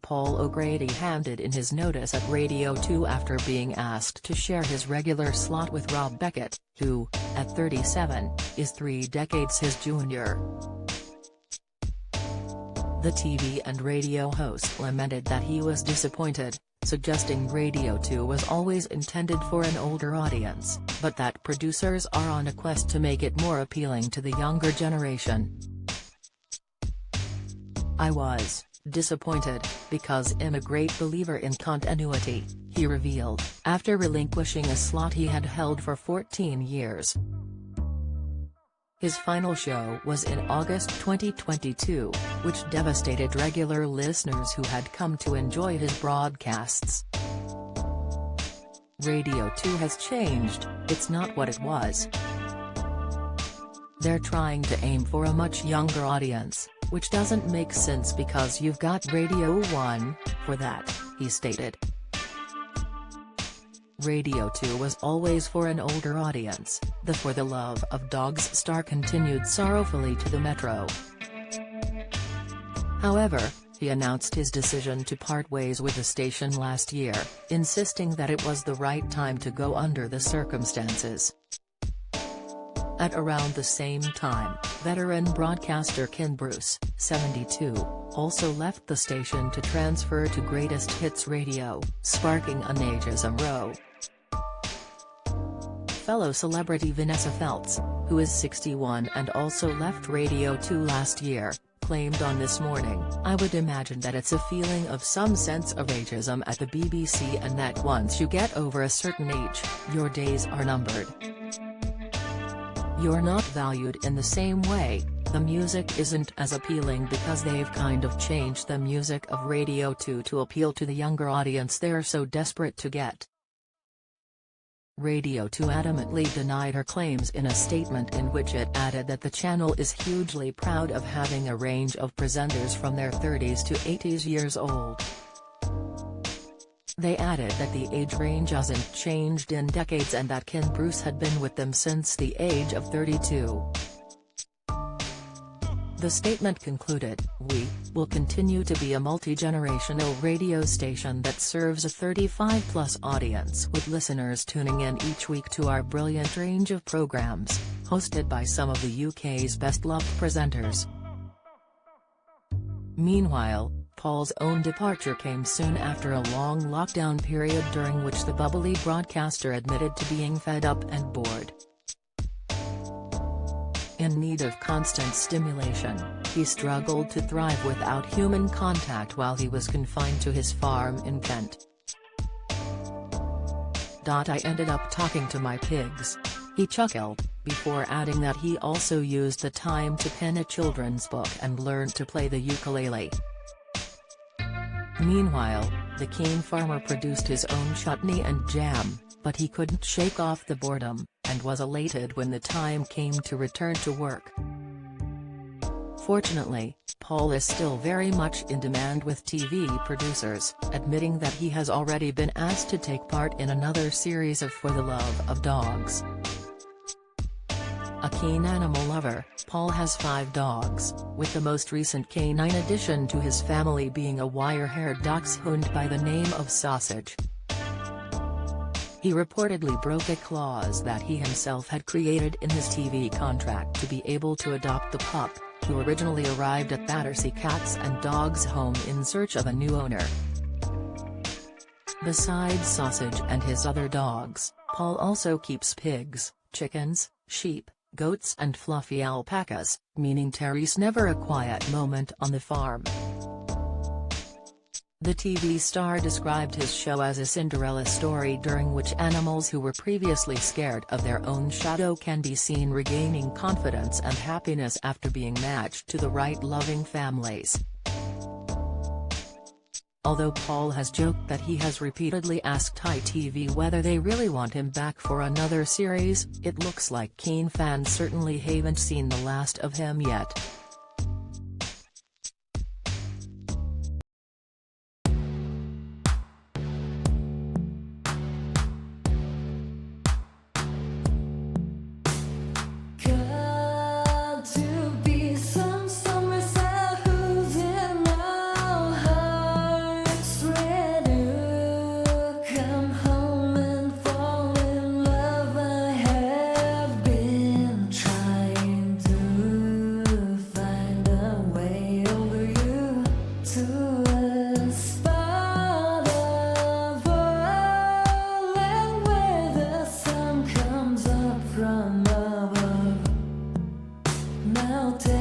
Paul O'Grady handed in his notice at Radio 2 after being asked to share his regular slot with Rob Beckett, who, at 37, is 3 decades his junior. The TV and radio host lamented that he was disappointed, suggesting Radio 2 was always intended for an older audience, but that producers are on a quest to make it more appealing to the younger generation. "I was disappointed, because I'm a great believer in continuity," he revealed, after relinquishing a slot he had held for 14 years. His final show was in August 2022, which devastated regular listeners who had come to enjoy his broadcasts. "Radio 2 has changed, it's not what it was. They're trying to aim for a much younger audience, which doesn't make sense because you've got Radio 1, for that," he stated. Radio 2 was always for an older audience, the For the Love of Dogs star continued sorrowfully to the Metro. However, he announced his decision to part ways with the station last year, insisting that it was the right time to go under the circumstances. At around the same time, veteran broadcaster Ken Bruce, 72, also left the station to transfer to Greatest Hits Radio, sparking an ageism row. Fellow celebrity Vanessa Feltz, who is 61 and also left Radio 2 last year, claimed on This Morning, "I would imagine that it's a feeling of some sense of ageism at the BBC and that once you get over a certain age, your days are numbered. You're not valued in the same way, the music isn't as appealing because they've kind of changed the music of Radio 2 to appeal to the younger audience they're so desperate to get." Radio 2 adamantly denied her claims in a statement in which it added that the channel is hugely proud of having a range of presenters from their 30s to 80s years old. They added that the age range hasn't changed in decades and that Ken Bruce had been with them since the age of 32. The statement concluded, "We will continue to be a multi-generational radio station that serves a 35-plus audience with listeners tuning in each week to our brilliant range of programs, hosted by some of the UK's best-loved presenters." Meanwhile, Paul's own departure came soon after a long lockdown period during which the bubbly broadcaster admitted to being fed up and bored. In need of constant stimulation, he struggled to thrive without human contact while he was confined to his farm in Kent. "I ended up talking to my pigs," he chuckled, before adding that he also used the time to pen a children's book and learn to play the ukulele. Meanwhile, the keen farmer produced his own chutney and jam, but he couldn't shake off the boredom, and was elated when the time came to return to work. Fortunately, Paul is still very much in demand with TV producers, admitting that he has already been asked to take part in another series of For the Love of Dogs. A keen animal lover, Paul has 5 dogs, with the most recent canine addition to his family being a wire-haired dachshund by the name of Sausage. He reportedly broke a clause that he himself had created in his TV contract to be able to adopt the pup, who originally arrived at Battersea Cats and Dogs Home in search of a new owner. Besides Sausage and his other dogs, Paul also keeps pigs, chickens, sheep, goats and fluffy alpacas, meaning Terry's never a quiet moment on the farm. The TV star described his show as a Cinderella story during which animals who were previously scared of their own shadow can be seen regaining confidence and happiness after being matched to the right loving families. Although Paul has joked that he has repeatedly asked ITV whether they really want him back for another series, it looks like keen fans certainly haven't seen the last of him yet. I'll tell